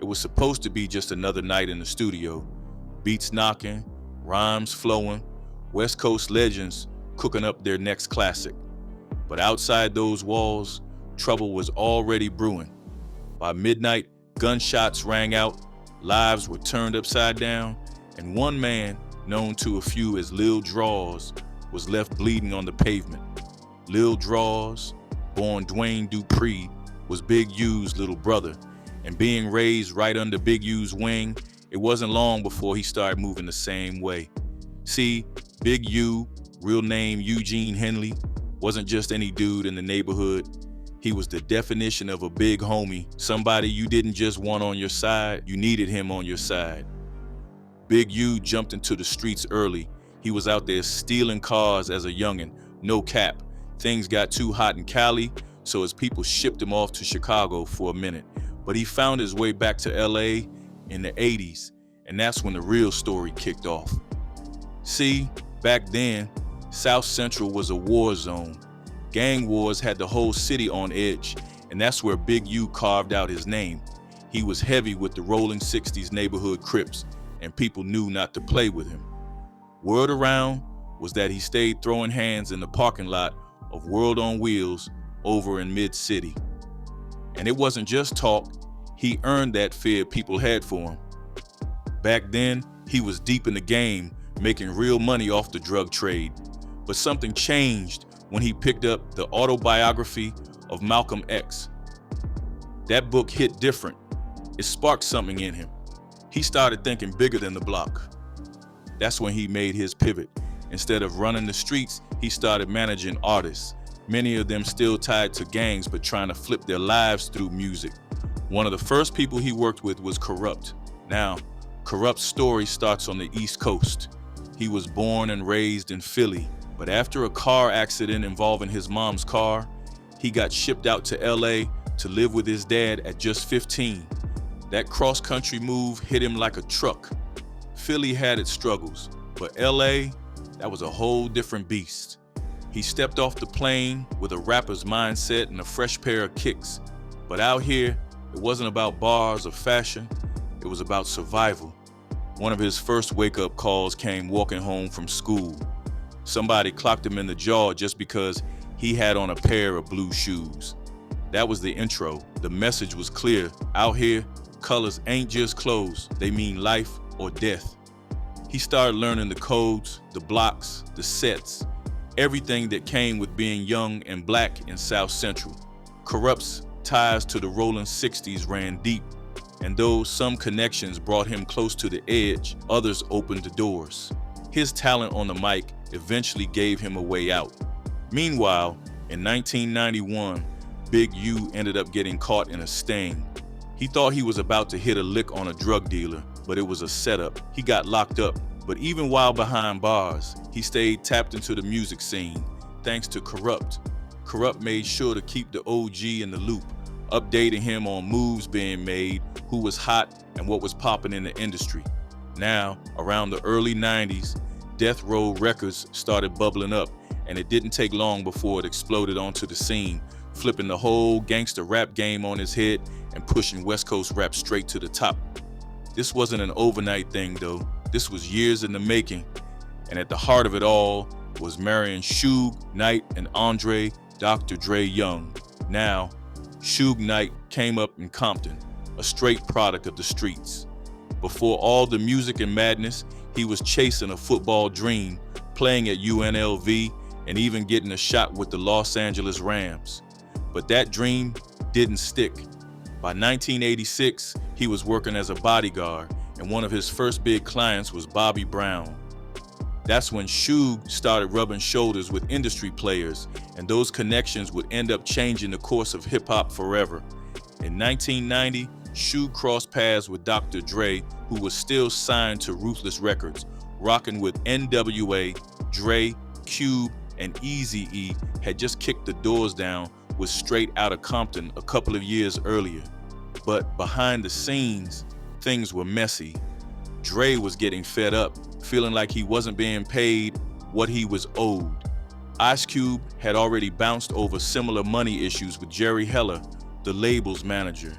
was supposed to be just another night in the studio, beats knocking, rhymes flowing, West Coast legends cooking up their next classic. But outside those walls, trouble was already brewing. By midnight, gunshots rang out, lives were turned upside down, and one man, known to a few as Lil Draws, was left bleeding on the pavement. Lil Draws, born Dwayne Dupree, was Big U's little brother, and being raised right under Big U's wing, it wasn't long before he started moving the same way. See, Big U, real name Eugene Henley, wasn't just any dude in the neighborhood. He was the definition of a big homie, somebody you didn't just want on your side, you needed him on your side. Big U jumped into the streets early. He was out there stealing cars as a youngin', no cap. Things got too hot in Cali, so his people shipped him off to Chicago for a minute. But he found his way back to LA in the 80s, and that's when the real story kicked off. See, back then, South Central was a war zone. Gang wars had the whole city on edge, and that's where Big U carved out his name. He was heavy with the rolling 60s neighborhood Crips, and people knew not to play with him. Word around was that he stayed throwing hands in the parking lot of World on Wheels over in Mid-City. And it wasn't just talk, he earned that fear people had for him. Back then, he was deep in the game, making real money off the drug trade. But something changed when he picked up the autobiography of Malcolm X. That book hit different. It sparked something in him. He started thinking bigger than the block. That's when he made his pivot. Instead of running the streets, he started managing artists, many of them still tied to gangs but trying to flip their lives through music. One of the first people he worked with was Kurupt. Now, Kurupt's story starts on the East Coast. He was born and raised in Philly, but after a car accident involving his mom's car, he got shipped out to LA to live with his dad at just 15. That cross-country move hit him like a truck. Philly had its struggles, but LA, that was a whole different beast. He stepped off the plane with a rapper's mindset and a fresh pair of kicks. But out here, it wasn't about bars or fashion, it was about survival. One of his first wake-up calls came walking home from school. Somebody clocked him in the jaw just because he had on a pair of blue shoes. That was the intro. The message was clear. Out here, colors ain't just clothes, they mean life or death. He started learning the codes, the blocks, the sets, everything that came with being young and black in South Central. Kurupt's ties to the rolling 60s ran deep, and though some connections brought him close to the edge, others opened the doors. His talent on the mic eventually gave him a way out. Meanwhile, in 1991, Big U ended up getting caught in a sting. He thought he was about to hit a lick on a drug dealer, but it was a setup. He got locked up, but even while behind bars, he stayed tapped into the music scene, thanks to Kurupt. Kurupt made sure to keep the OG in the loop, updating him on moves being made, who was hot, and what was popping in the industry. Now, around the early 90s, Death Row Records started bubbling up, and it didn't take long before it exploded onto the scene, flipping the whole gangster rap game on his head and pushing West Coast rap straight to the top. This wasn't an overnight thing though. This was years in the making, and at the heart of it all was marrying Suge Knight and Andre Dr. Dre Young. Now, Suge Knight came up in Compton, a straight product of the streets. Before all the music and madness, he was chasing a football dream, playing at UNLV, and even getting a shot with the Los Angeles Rams. But that dream didn't stick. By 1986, he was working as a bodyguard, and one of his first big clients was Bobby Brown. That's when Suge started rubbing shoulders with industry players, and those connections would end up changing the course of hip-hop forever. In 1990, Suge crossed paths with Dr. Dre, who was still signed to Ruthless Records, rocking with NWA. Dre, Cube, and Eazy-E had just kicked the doors down with Straight Outta Compton a couple of years earlier. But behind the scenes, things were messy. Dre was getting fed up, feeling like he wasn't being paid what he was owed. Ice Cube had already bounced over similar money issues with Jerry Heller, the label's manager.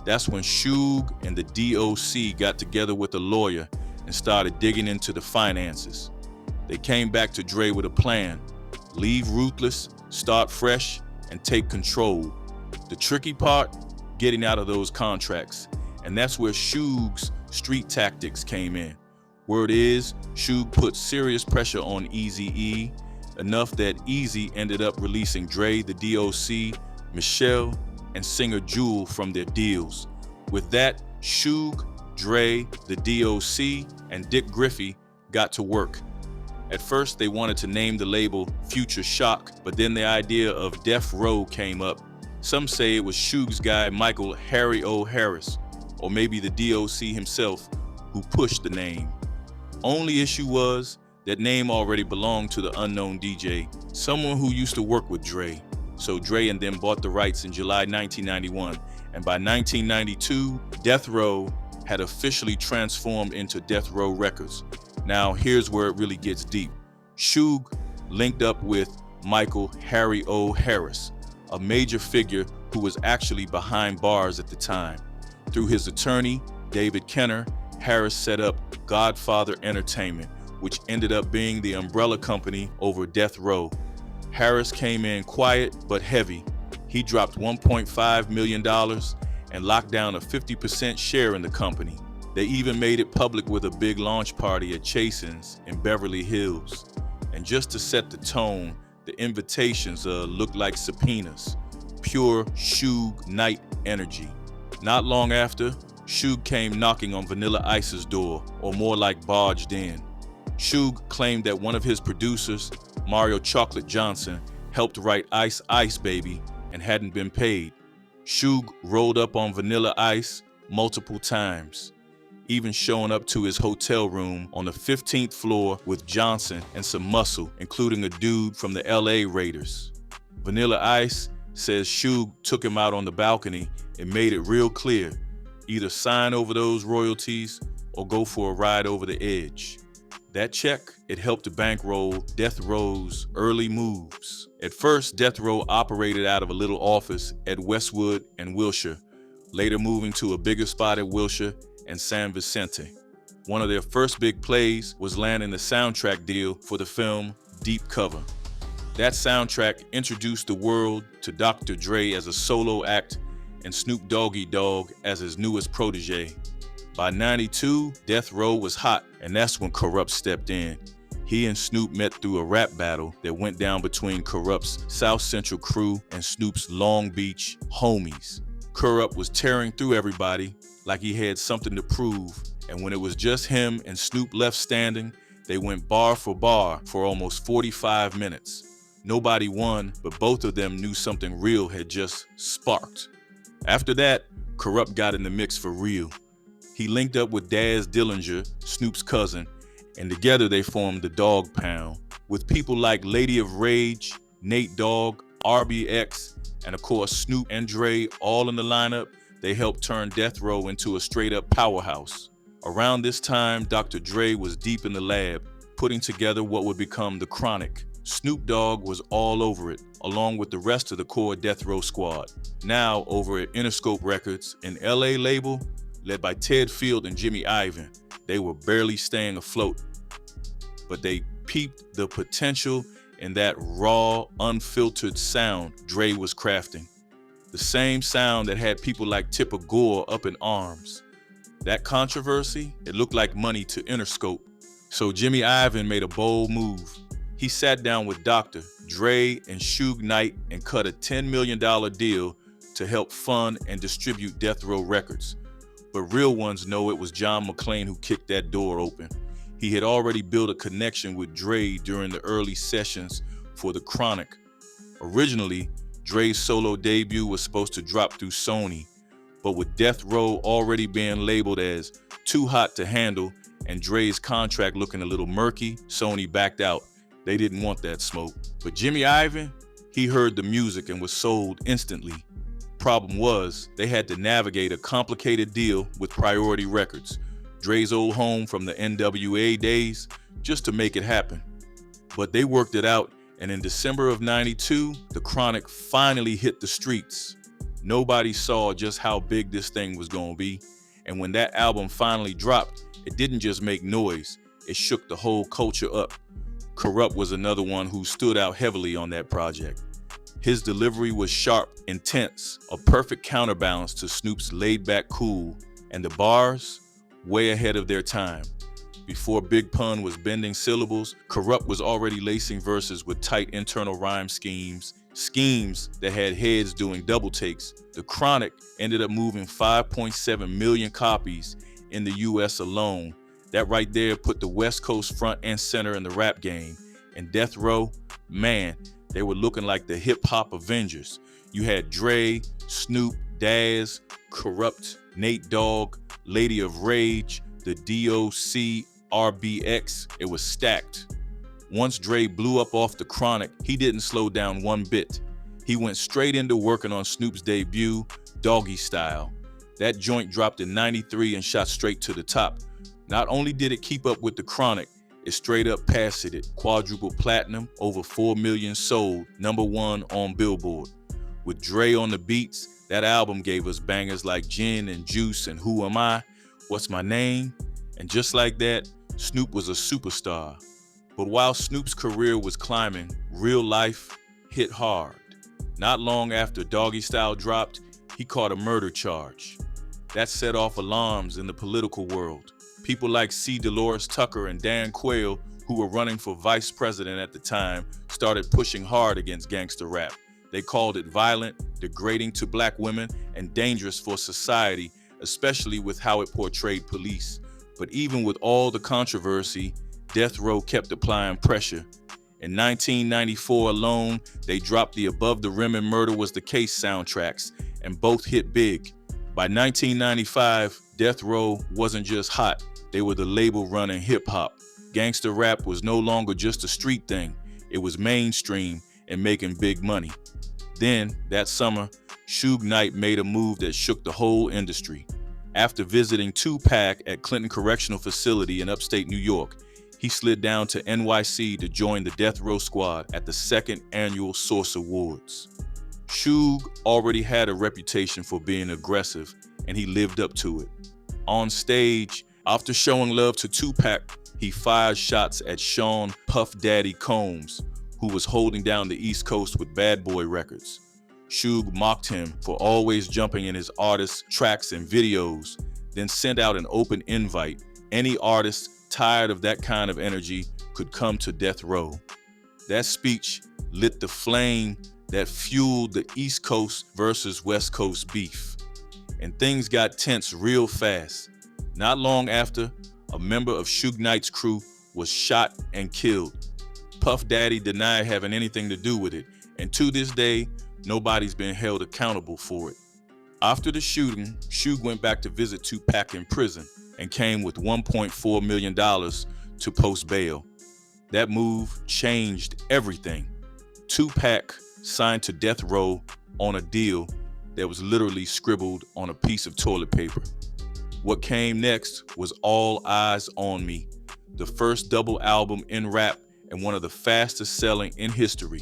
That's when Suge and the d.o.c got together with a lawyer and started digging into the finances. They came back to Dre with a plan: leave ruthless, start fresh, and take control. The tricky part, getting out of those contracts. And that's where Suge's street tactics came in. Word is, Suge put serious pressure on Eazy-E, enough that Eazy ended up releasing Dre, the d.o.c, Michelle, and singer Jewel from their deals. With that, Suge, Dre, the d.o.c, and Dick Griffey got to work. At first, they wanted to name the label Future Shock, but then the idea of Death Row came up. Some say it was Suge's guy, Michael Harry O. Harris, or maybe the d.o.c himself, who pushed the name. Only issue was, that name already belonged to the unknown DJ, someone who used to work with Dre. So Dre and them bought the rights in July 1991, and by 1992, Death Row had officially transformed into Death Row Records. Now here's where it really gets deep. Suge linked up with Michael Harry O. Harris, a major figure who was actually behind bars at the time. Through his attorney, David Kenner, Harris set up Godfather Entertainment, which ended up being the umbrella company over Death Row. Harris came in quiet but heavy. He dropped $1.5 million and locked down a 50% share in the company. They even made it public with a big launch party at Chasen's in Beverly Hills. And just to set the tone, the invitations looked like subpoenas, pure Suge Knight energy. Not long after, Suge came knocking on Vanilla Ice's door, or more like barged in. Suge claimed that one of his producers, Mario Chocolate Johnson, helped write Ice Ice Baby and hadn't been paid. Suge rolled up on Vanilla Ice multiple times, even showing up to his hotel room on the 15th floor with Johnson and some muscle, including a dude from the LA Raiders. Vanilla Ice says Suge took him out on the balcony and made it real clear, either sign over those royalties or go for a ride over the edge. That check, it helped to bankroll Death Row's early moves. At first, Death Row operated out of a little office at Westwood and Wilshire, later moving to a bigger spot at Wilshire and San Vicente. One of their first big plays was landing the soundtrack deal for the film Deep Cover. That soundtrack introduced the world to Dr. Dre as a solo act and Snoop Doggy Dogg as his newest protege. By '92, Death Row was hot, and that's when Kurupt stepped in. He and Snoop met through a rap battle that went down between Kurupt's South Central crew and Snoop's Long Beach homies. Kurupt was tearing through everybody like he had something to prove, and when it was just him and Snoop left standing, they went bar for almost 45 minutes. Nobody won, but both of them knew something real had just sparked. After that, Kurupt got in the mix for real. He linked up with Daz Dillinger, Snoop's cousin, and together they formed the Dog Pound. With people like Lady of Rage, Nate Dogg, RBX, and of course Snoop and Dre all in the lineup, they helped turn Death Row into a straight-up powerhouse. Around this time, Dr. Dre was deep in the lab, putting together what would become the Chronic. Snoop Dogg was all over it, along with the rest of the core Death Row squad. Now over at Interscope Records, an LA label led by Ted Field and Jimmy Iovine, they were barely staying afloat. But they peeped the potential in that raw, unfiltered sound Dre was crafting. The same sound that had people like Tipper Gore up in arms. That controversy, it looked like money to Interscope. So Jimmy Iovine made a bold move. He sat down with Dr. Dre and Suge Knight and cut a $10 million deal to help fund and distribute Death Row Records. But real ones know it was John McClane who kicked that door open. He had already built a connection with Dre during the early sessions for The Chronic. Originally, Dre's solo debut was supposed to drop through Sony, but with Death Row already being labeled as too hot to handle and Dre's contract looking a little murky, Sony backed out. They didn't want that smoke. But Jimmy Iovine, he heard the music and was sold instantly. Problem was, they had to navigate a complicated deal with Priority Records, Dre's old home from the NWA days, just to make it happen. But they worked it out, and in December of '92, The Chronic finally hit the streets. Nobody saw just how big this thing was gonna be. And when that album finally dropped, it didn't just make noise, it shook the whole culture up. Kurupt was another one who stood out heavily on that project. His delivery was sharp, intense, a perfect counterbalance to Snoop's laid-back cool, and the bars, way ahead of their time. Before Big Pun was bending syllables, Kurupt was already lacing verses with tight internal rhyme schemes that had heads doing double takes. The Chronic ended up moving 5.7 million copies in the US alone. That right there put the West Coast front and center in the rap game. And Death Row, man, they were looking like the hip-hop Avengers. You had Dre, Snoop, Daz, Kurupt, Nate Dogg, Lady of Rage, the d.o.c, RBX. It was stacked. Once Dre blew up off the Chronic, he didn't slow down one bit. He went straight into working on Snoop's debut, Doggy Style. That joint dropped in '93 and shot straight to the top. Not only did it keep up with the Chronic, it straight up passed it. Quadruple platinum, over 4 million sold, #1 on Billboard. With Dre on the beats, that album gave us bangers like Gin and Juice and Who Am I? What's My Name? And just like that, Snoop was a superstar. But while Snoop's career was climbing, real life hit hard. Not long after Doggy Style dropped, he caught a murder charge. That set off alarms in the political world. People like C. Dolores Tucker and Dan Quayle, who were running for vice president at the time, started pushing hard against gangster rap. They called it violent, degrading to black women, and dangerous for society, especially with how it portrayed police. But even with all the controversy, Death Row kept applying pressure. In 1994 alone, they dropped the Above the Rim and Murder Was the Case soundtracks, and both hit big. By 1995, Death Row wasn't just hot, they were the label running hip-hop. Gangster rap was no longer just a street thing, it was mainstream and making big money. Then, that summer, Suge Knight made a move that shook the whole industry. After visiting Tupac at Clinton Correctional Facility in upstate New York, he slid down to NYC to join the Death Row Squad at the second annual Source Awards. Suge already had a reputation for being aggressive, and he lived up to it. On stage, after showing love to Tupac, he fired shots at Sean Puff Daddy Combs, who was holding down the East Coast with Bad Boy Records. Suge mocked him for always jumping in his artists' tracks and videos, then sent out an open invite. Any artist tired of that kind of energy could come to Death Row. That speech lit the flame that fueled the East Coast versus West Coast beef. And things got tense real fast. Not long after, a member of Suge Knight's crew was shot and killed. Puff Daddy denied having anything to do with it, and to this day, nobody's been held accountable for it. After the shooting, Suge went back to visit Tupac in prison and came with $1.4 million to post bail. That move changed everything. Tupac signed to Death Row on a deal that was literally scribbled on a piece of toilet paper. What came next was All Eyes on Me, the first double album in rap and one of the fastest selling in history.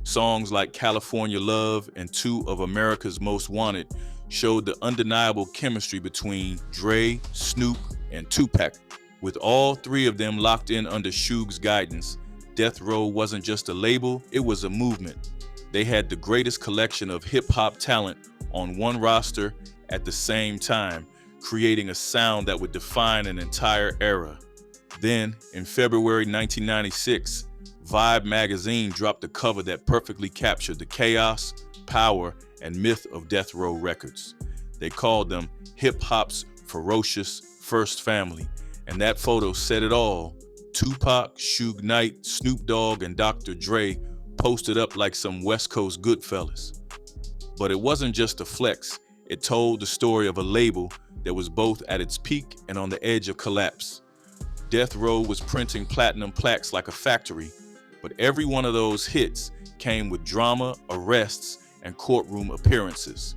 Songs like California Love and 2 of America's Most Wanted showed the undeniable chemistry between Dre, Snoop, and Tupac. With all 3 of them locked in under Suge's guidance, Death Row wasn't just a label, it was a movement. They had the greatest collection of hip-hop talent on one roster at the same time, creating a sound that would define an entire era. Then, in February 1996, Vibe magazine dropped a cover that perfectly captured the chaos, power, and myth of Death Row Records. They called them hip-hop's ferocious first family, and that photo said it all. Tupac, Suge Knight, Snoop Dogg, and Dr. Dre posted up like some West Coast Goodfellas. But it wasn't just a flex, it told the story of a label that was both at its peak and on the edge of collapse. Death Row was printing platinum plaques like a factory, but every one of those hits came with drama, arrests, and courtroom appearances.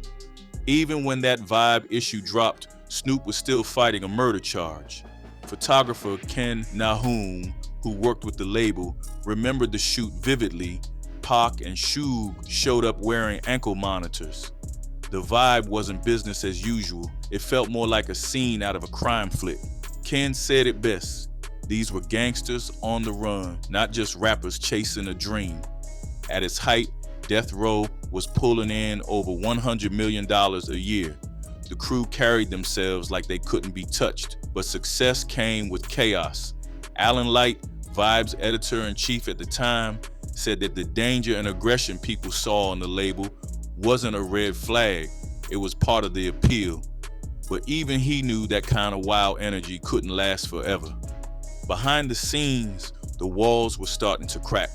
Even when that Vibe issue dropped, Snoop was still fighting a murder charge. Photographer Ken Nahum, who worked with the label, remembered the shoot vividly. Pac and Suge showed up wearing ankle monitors. The vibe wasn't business as usual. It felt more like a scene out of a crime flick. Ken said it best. These were gangsters on the run, not just rappers chasing a dream. At its height, Death Row was pulling in over $100 million a year. The crew carried themselves like they couldn't be touched, but success came with chaos. Alan Light, Vibe's editor-in-chief at the time, said that the danger and aggression people saw on the label wasn't a red flag, it was part of the appeal. But even he knew that kind of wild energy couldn't last forever. Behind the scenes, the walls were starting to crack.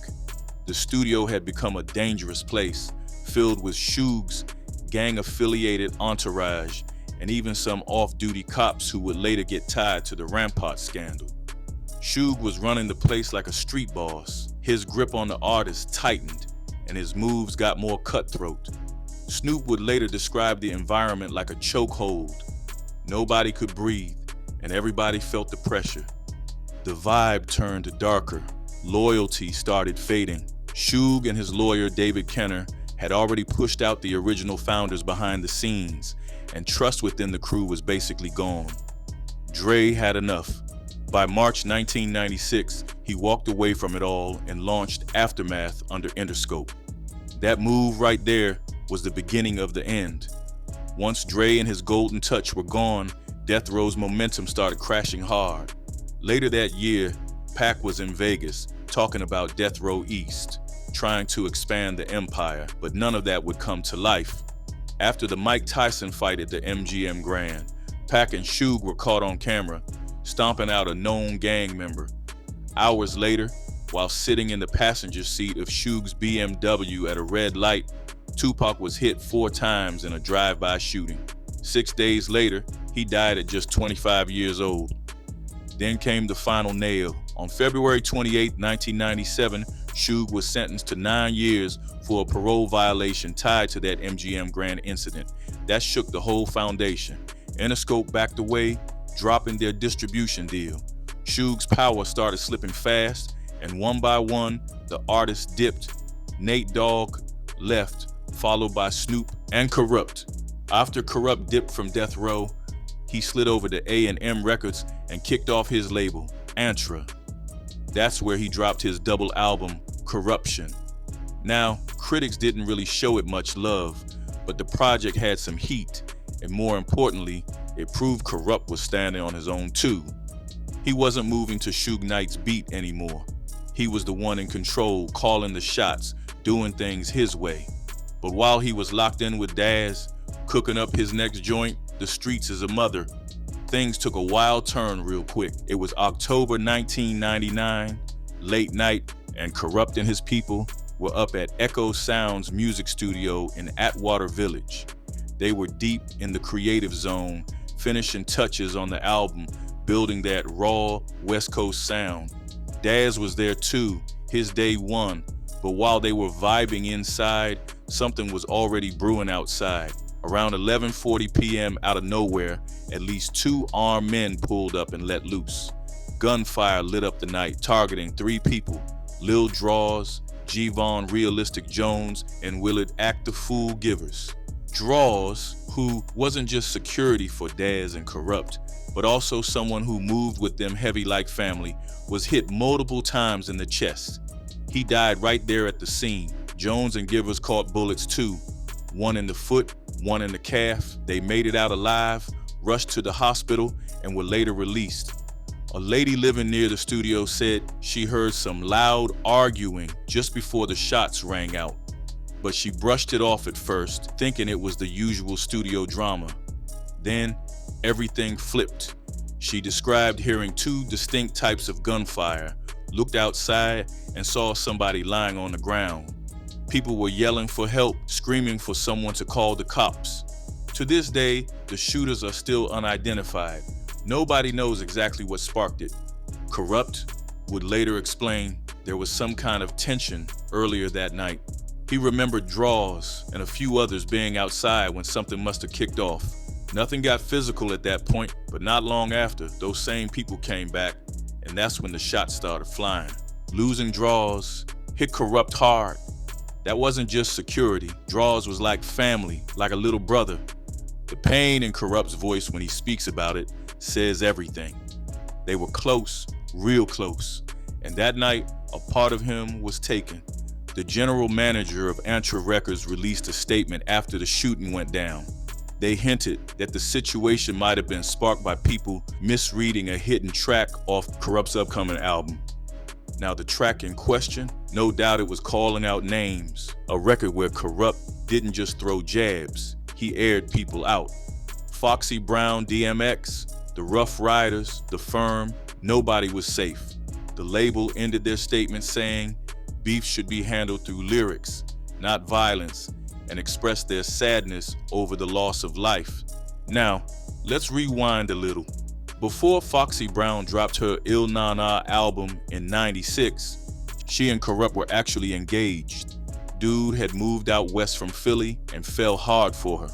The studio had become a dangerous place, filled with Suge's gang-affiliated entourage, and even some off-duty cops who would later get tied to the Rampart scandal. Suge was running the place like a street boss. His grip on the artist tightened, and his moves got more cutthroat. Snoop would later describe the environment like a chokehold. Nobody could breathe, and everybody felt the pressure. The vibe turned darker. Loyalty started fading. Suge and his lawyer, David Kenner, had already pushed out the original founders behind the scenes, and trust within the crew was basically gone. Dre had enough. By March 1996, he walked away from it all and launched Aftermath under Interscope. That move right there was the beginning of the end. Once Dre and his golden touch were gone, Death Row's momentum started crashing hard. Later that year, Pac was in Vegas, talking about Death Row East, trying to expand the empire, but none of that would come to life. After the Mike Tyson fight at the MGM Grand, Pac and Suge were caught on camera, stomping out a known gang member. Hours later, while sitting in the passenger seat of Suge's BMW at a red light, Tupac was hit 4 times in a drive-by shooting. 6 days later, he died at just 25 years old. Then came the final nail. On February 28, 1997, Suge was sentenced to 9 years for a parole violation tied to that MGM Grand incident. That shook the whole foundation. Interscope backed away, dropping their distribution deal. Suge's power started slipping fast, and one by one, the artists dipped. Nate Dogg left, followed by Snoop and Kurupt. After Kurupt dipped from Death Row, he slid over to A&M Records and kicked off his label, Antra. That's where he dropped his double album, Corruption. Now, critics didn't really show it much love, but the project had some heat, and more importantly, it proved Kurupt was standing on his own too. He wasn't moving to Suge Knight's beat anymore. He was the one in control, calling the shots, doing things his way. But while he was locked in with Daz, cooking up his next joint, The Streets Is a Mother, things took a wild turn real quick. It was October 1999, late night, and Kurupt and his people were up at Echo Sound's music studio in Atwater Village. They were deep in the creative zone, finishing touches on the album, building that raw West Coast sound. Daz was there too, his day one, but while they were vibing inside, something was already brewing outside. Around 11:40 p.m. out of nowhere, at least 2 armed men pulled up and let loose. Gunfire lit up the night, targeting 3 people, Lil Draws, G-Von Realistic Jones, and Willard Act the Fool Givers. Draws, who wasn't just security for Daz and Kurupt, but also someone who moved with them heavy like family, was hit multiple times in the chest. He died right there at the scene. Jones and Givers caught bullets too, 1 in the foot, 1 in the calf. They made it out alive, rushed to the hospital, and were later released. A lady living near the studio said she heard some loud arguing just before the shots rang out, but she brushed it off at first, thinking it was the usual studio drama. Then, everything flipped. She described hearing 2 distinct types of gunfire, looked outside, and saw somebody lying on the ground. People were yelling for help, screaming for someone to call the cops. To this day, the shooters are still unidentified. Nobody knows exactly what sparked it. Kurupt would later explain there was some kind of tension earlier that night. He remembered Draws and a few others being outside when something must have kicked off. Nothing got physical at that point, but not long after, those same people came back, and that's when the shots started flying. Losing Draws hit Kurupt hard. That wasn't just security. Draws was like family, like a little brother. The pain in Kurupt's voice when he speaks about it says everything. They were close, real close. And that night, a part of him was taken. The general manager of Antra Records released a statement after the shooting went down. They hinted that the situation might have been sparked by people misreading a hidden track off Kurupt's upcoming album. Now, the track in question, no doubt it was Calling Out Names, a record where Kurupt didn't just throw jabs, he aired people out. Foxy Brown, DMX, the Rough Riders, The Firm, nobody was safe. The label ended their statement saying, beef should be handled through lyrics, not violence, and expressed their sadness over the loss of life. Now, let's rewind a little. Before Foxy Brown dropped her Il Na Na album in '96, she and Kurupt were actually engaged. Dude had moved out west from Philly and fell hard for her.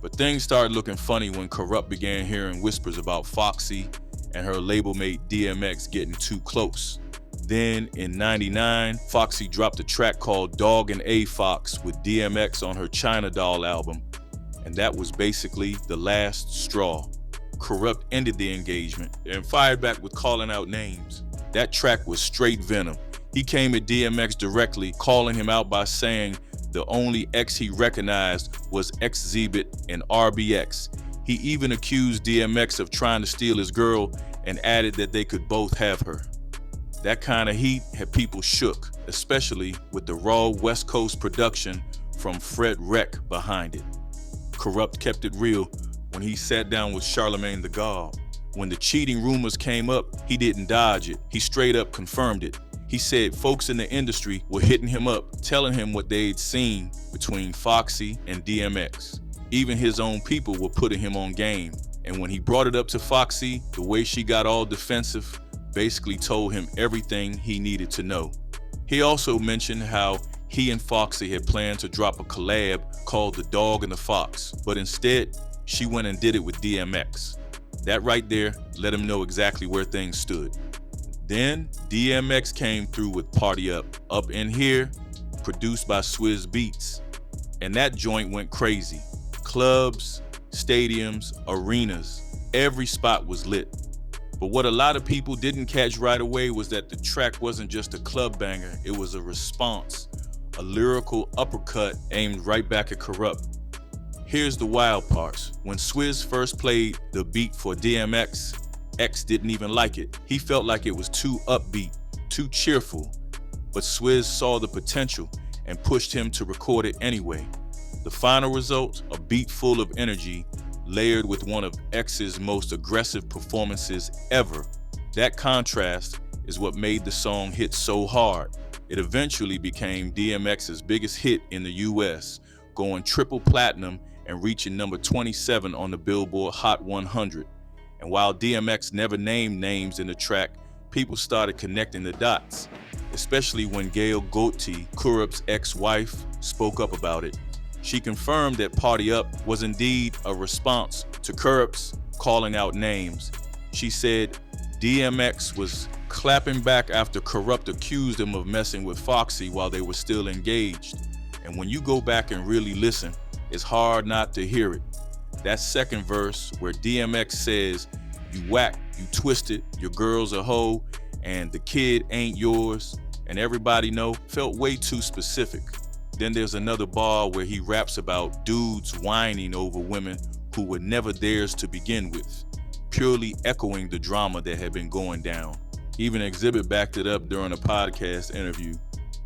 But things started looking funny when Kurupt began hearing whispers about Foxy and her label mate DMX getting too close. Then in '99, Foxy dropped a track called Dog and A Fox with DMX on her China Doll album, and that was basically the last straw. Kurupt ended the engagement and fired back with Calling Out Names. That track was straight venom. He came at DMX directly, calling him out by saying the only X he recognized was Xzibit and RBX. He even accused DMX of trying to steal his girl and added that they could both have her. That kind of heat had people shook, especially with the raw West Coast production from Fred Wreck behind it. Kurupt kept it real when he sat down with Charlemagne the God. When the cheating rumors came up, he didn't dodge it. He straight up confirmed it. He said folks in the industry were hitting him up, telling him what they'd seen between Foxy and DMX. Even his own people were putting him on game. And when he brought it up to Foxy, the way she got all defensive basically told him everything he needed to know. He also mentioned how he and Foxy had planned to drop a collab called The Dog and the Fox, but instead, she went and did it with DMX. That right there let him know exactly where things stood. Then DMX came through with Party Up, Up in Here, produced by Swizz Beatz. And that joint went crazy. Clubs, stadiums, arenas, every spot was lit. But what a lot of people didn't catch right away was that the track wasn't just a club banger, it was a response, a lyrical uppercut aimed right back at Kurupt. Here's the wild parts. When Swizz first played the beat for DMX, X didn't even like it. He felt like it was too upbeat, too cheerful. But Swizz saw the potential and pushed him to record it anyway. The final result, a beat full of energy, layered with one of X's most aggressive performances ever. That contrast is what made the song hit so hard. It eventually became DMX's biggest hit in the US, going triple platinum and reaching number 27 on the Billboard Hot 100. And while DMX never named names in the track, people started connecting the dots, especially when Gail Gotti, Kurupt's ex-wife, spoke up about it. She confirmed that Party Up was indeed a response to Kurupt's Calling Out Names. She said DMX was clapping back after Kurupt accused him of messing with Foxy while they were still engaged. And when you go back and really listen, it's hard not to hear it. That second verse where DMX says, "You whack, you twisted, your girl's a hoe, and the kid ain't yours, and everybody know," felt way too specific. Then there's another bar where he raps about dudes whining over women who were never theirs to begin with, purely echoing the drama that had been going down. Even Xzibit backed it up during a podcast interview.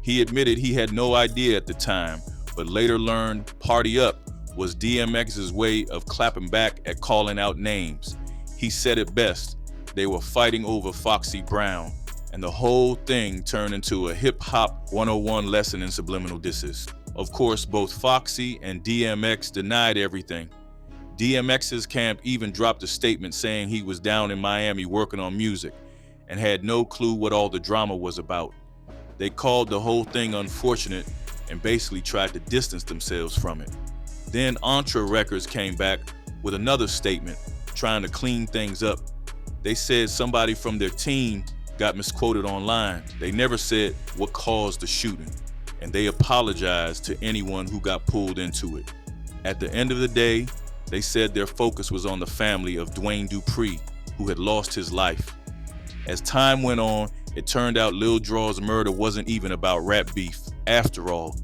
He admitted he had no idea at the time, but later learned Party Up was DMX's way of clapping back at Calling Out Names. He said it best, they were fighting over Foxy Brown, and the whole thing turned into a hip-hop 101 lesson in subliminal disses. Of course, both Foxy and DMX denied everything. DMX's camp even dropped a statement saying he was down in Miami working on music and had no clue what all the drama was about. They called the whole thing unfortunate and basically tried to distance themselves from it. Then Antra Records came back with another statement, trying to clean things up. They said somebody from their team got misquoted online. They never said what caused the shooting. and they apologized to anyone who got pulled into it. At the end of the day, they said their focus was on the family of Dwayne Dupree, who had lost his life. As time went on, it turned out Lil Draws' murder wasn't even about rap beef. After all,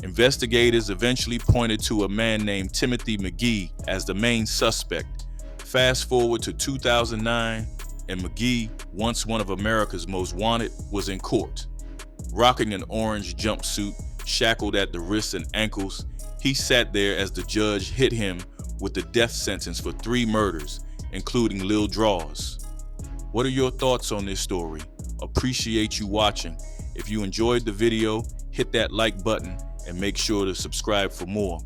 investigators eventually pointed to a man named Timothy McGee as the main suspect. Fast forward to 2009, and McGee, once one of America's most wanted, was in court. Rocking an orange jumpsuit, shackled at the wrists and ankles, he sat there as the judge hit him with the death sentence for 3 murders, including Lil Draws. What are your thoughts on this story? Appreciate you watching. If you enjoyed the video, hit that like button and make sure to subscribe for more.